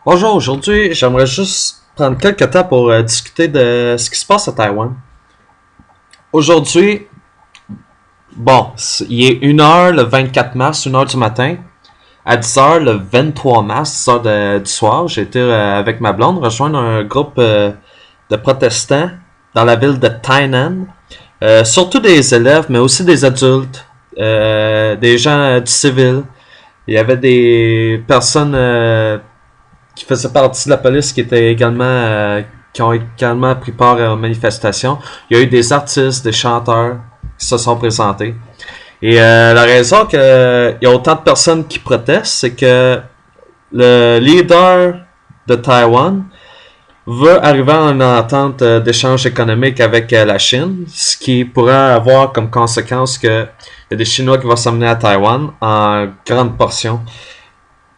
Bonjour, aujourd'hui, j'aimerais juste prendre quelques temps pour discuter de ce qui se passe à Taïwan. Aujourd'hui, il est 1h le 24 mars, 1h du matin. À 10h le 23 mars, 10h du soir, j'ai été avec ma blonde rejoindre un groupe de protestants dans la ville de Tainan. Surtout des élèves, mais aussi des adultes, des gens du civil. Il y avait des personnes qui faisaient partie de la police qui ont également pris part aux manifestations. Il y a eu des artistes, des chanteurs qui se sont présentés. Et la raison qu'il y a autant de personnes qui protestent, c'est que le leader de Taïwan veut arriver à une entente d'échange économique avec la Chine, ce qui pourrait avoir comme conséquence que il y a des Chinois qui vont s'amener à Taïwan en grande portion.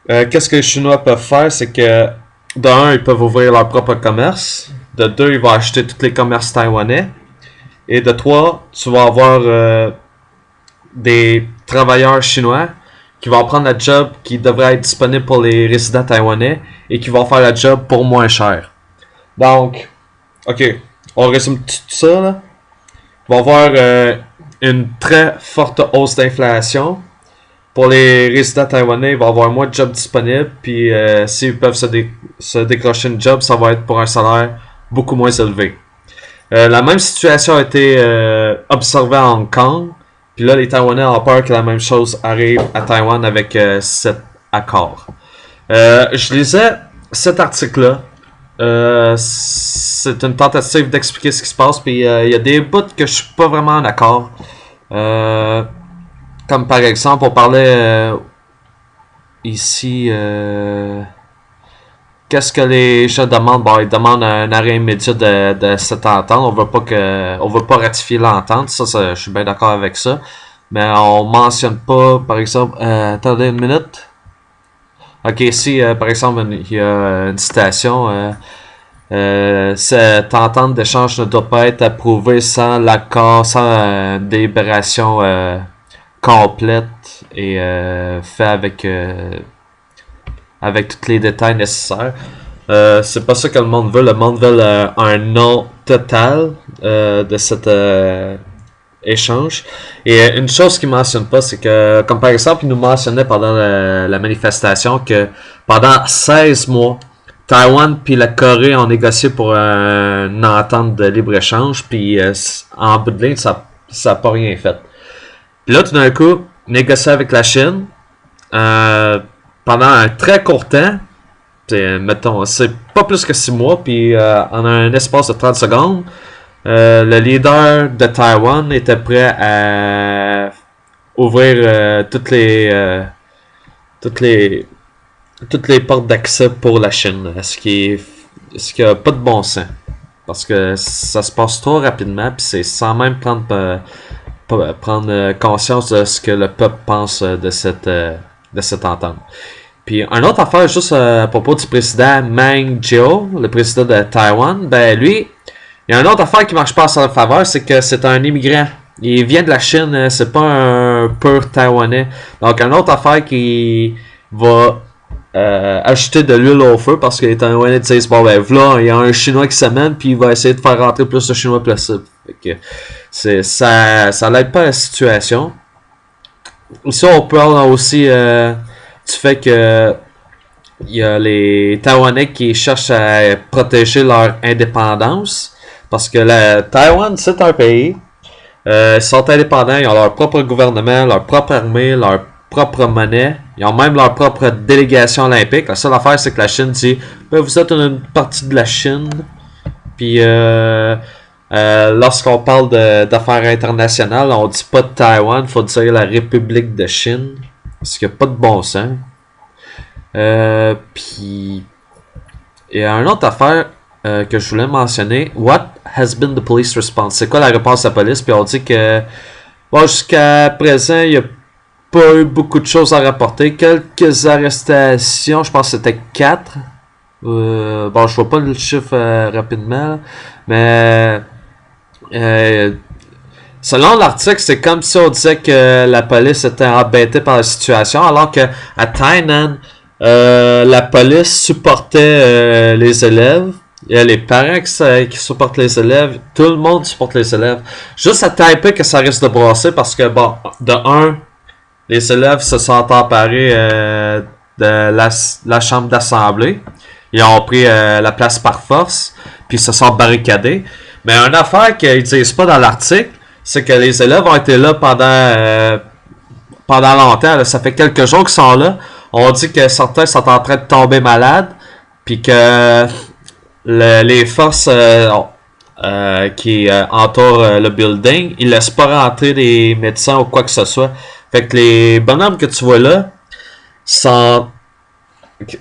Qu'est-ce que les Chinois peuvent faire, c'est que de un, ils peuvent ouvrir leur propre commerce. De deux, ils vont acheter tous les commerces taïwanais. Et de trois, tu vas avoir des travailleurs chinois qui vont prendre la job qui devrait être disponible pour les résidents taïwanais et qui vont faire la job pour moins cher. Donc, ok, on résume tout ça, là. Il va y avoir une très forte hausse d'inflation. Pour les résidents taïwanais, il va y avoir moins de jobs disponibles, puis s'ils peuvent se décrocher une job, ça va être pour un salaire beaucoup moins élevé. La même situation a été observée à Hong Kong, puis là, les Taïwanais ont peur que la même chose arrive à Taïwan avec cet accord. Je lisais cet article-là. C'est une tentative d'expliquer ce qui se passe, puis il y a des bouts que je suis pas vraiment d'accord. Comme par exemple, on parlait ici, qu'est-ce que les gens demandent? Bon, ils demandent un arrêt immédiat de cette entente. On veut pas ratifier l'entente. Ça, je suis bien d'accord avec ça. Mais on mentionne pas, par exemple, attendez une minute. Ok, ici, par exemple, il y a une citation. Cette entente d'échange ne doit pas être approuvée sans l'accord, sans délibération complète et fait avec tous les détails nécessaires. C'est pas ça que le monde veut. Le monde veut un non total de cet échange. Et une chose qu'ils mentionnent pas, c'est que, comme par exemple, ils nous mentionnaient pendant la manifestation que pendant 16 mois, Taïwan puis la Corée ont négocié pour une entente de libre-échange, puis en bout de ligne, ça a pas rien fait. Puis là, tout d'un coup, négocier avec la Chine pendant un très court temps, mettons, c'est pas plus que 6 mois, puis en un espace de 30 secondes, le leader de Taïwan était prêt à ouvrir toutes les portes d'accès pour la Chine, ce qui a pas de bon sens, parce que ça se passe trop rapidement, puis c'est sans même prendre conscience de ce que le peuple pense de cette entente. Puis, une autre affaire, juste à propos du président Mang Jiao, le président de Taïwan, ben lui, il y a une autre affaire qui marche pas à sa faveur, c'est que c'est un immigrant. Il vient de la Chine, c'est pas un pur Taïwanais. Donc, une autre affaire qui va ajouter de l'huile au feu, parce que les Taïwanais disent, bon ben voilà, il y a un Chinois qui s'amène, puis il va essayer de faire rentrer le plus de Chinois possible. Fait que ça l'aide pas à la situation. Ici, on parle aussi du fait que il y a les Taïwanais qui cherchent à protéger leur indépendance, parce que Taïwan, c'est un pays. Ils sont indépendants, ils ont leur propre gouvernement, leur propre armée, leur propre monnaie. Ils ont même leur propre délégation olympique. La seule affaire, c'est que la Chine dit, ben, vous êtes une partie de la Chine. Puis lorsqu'on parle d'affaires internationales, on dit pas de Taïwan, il faut dire la République de Chine. Parce qu'il n'y a pas de bon sens. Puis il y a une autre affaire que je voulais mentionner. What has been the police response? C'est quoi la réponse de la police? Puis on dit que bon, jusqu'à présent, il n'y a pas eu beaucoup de choses à rapporter. Quelques arrestations, je pense que c'était 4. Bon, je vois pas le chiffre rapidement, là, mais selon l'article, c'est comme si on disait que la police était embêtée par la situation, alors que à Tainan, La police supportait les élèves. Il y a les parents qui supportent les élèves. Tout le monde supporte les élèves. Juste à Taipei que ça risque de brasser parce que, bon, de un, les élèves se sont emparés de la chambre d'assemblée. Ils ont pris la place par force, puis ils se sont barricadés. Mais une affaire qu'ils disent pas dans l'article, c'est que les élèves ont été là pendant longtemps. Là. Ça fait quelques jours qu'ils sont là. On dit que certains sont en train de tomber malades, puis que les forces qui entourent le building, ils laissent pas rentrer des médecins ou quoi que ce soit. Fait que les bonhommes que tu vois là sont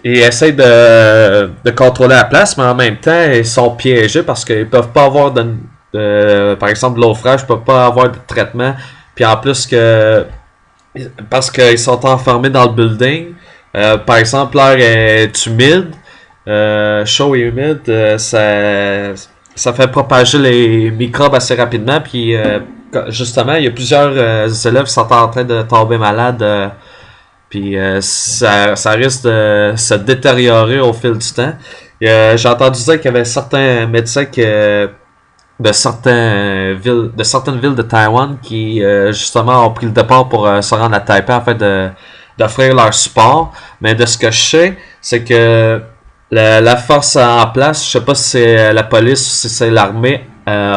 ils essayent de contrôler la place, mais en même temps, ils sont piégés parce qu'ils peuvent pas avoir par exemple, de l'eau fraîche, ils peuvent pas avoir de traitement. Puis en plus que parce qu'ils sont enfermés dans le building, par exemple, l'air est humide, chaud et humide, ça fait propager les microbes assez rapidement. Puis justement, il y a plusieurs élèves qui sont en train de tomber malades. Puis ça risque de se détériorer au fil du temps. J'ai entendu dire qu'il y avait certains médecins de certaines villes de Taïwan qui justement ont pris le départ pour se rendre à Taipei afin d'offrir leur support. Mais de ce que je sais, c'est que la force en place, je sais pas si c'est la police ou si c'est l'armée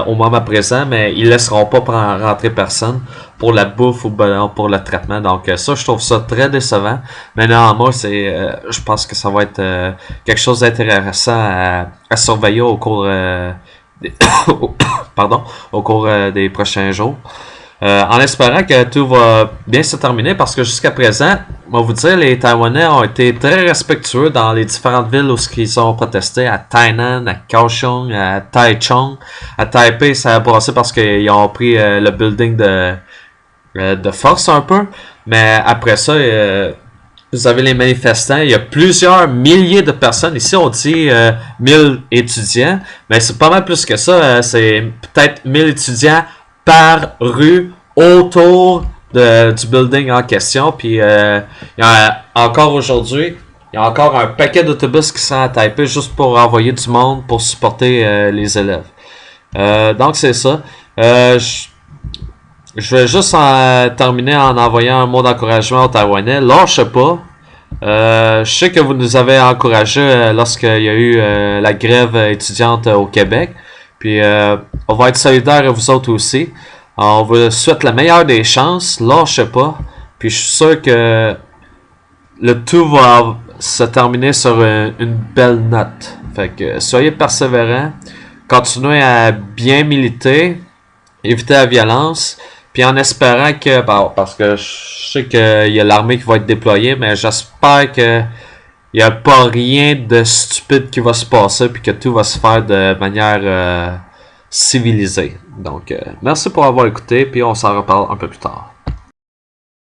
au moment présent, mais ils laisseront pas rentrer personne pour la bouffe ou pour le traitement. Donc ça, je trouve ça très décevant. Mais néanmoins, je pense que ça va être quelque chose d'intéressant à surveiller au cours des, pardon, au cours des prochains jours. En espérant que tout va bien se terminer parce que jusqu'à présent, on va vous dire, les Taïwanais ont été très respectueux dans les différentes villes où ils ont protesté, à Tainan, à Kaohsiung, à Taichung. À Taipei, ça a brassé parce qu'ils ont pris le building de force un peu. Mais après ça, vous avez les manifestants. Il y a plusieurs milliers de personnes. Ici, on dit 1000 étudiants. Mais c'est pas mal plus que ça. C'est peut-être 1000 étudiants par rue autour du building en question. Puis, il y a encore aujourd'hui, il y a encore un paquet d'autobus qui sont à Taipei juste pour envoyer du monde pour supporter les élèves. Donc, c'est ça. Je vais juste terminer en envoyant un mot d'encouragement aux Taïwanais. Lâchez pas. Je sais que vous nous avez encouragé lorsqu'il y a eu la grève étudiante au Québec. Puis on va être solidaires à vous autres aussi. On vous souhaite la meilleure des chances. Lâchez pas. Puis je suis sûr que le tout va se terminer sur une belle note. Fait que soyez persévérants. Continuez à bien militer. Évitez la violence. Puis en espérant que, parce que je sais qu'il y a l'armée qui va être déployée, mais j'espère que il n'y a pas rien de stupide qui va se passer, puis que tout va se faire de manière civilisée. Donc, merci pour avoir écouté, puis on s'en reparle un peu plus tard.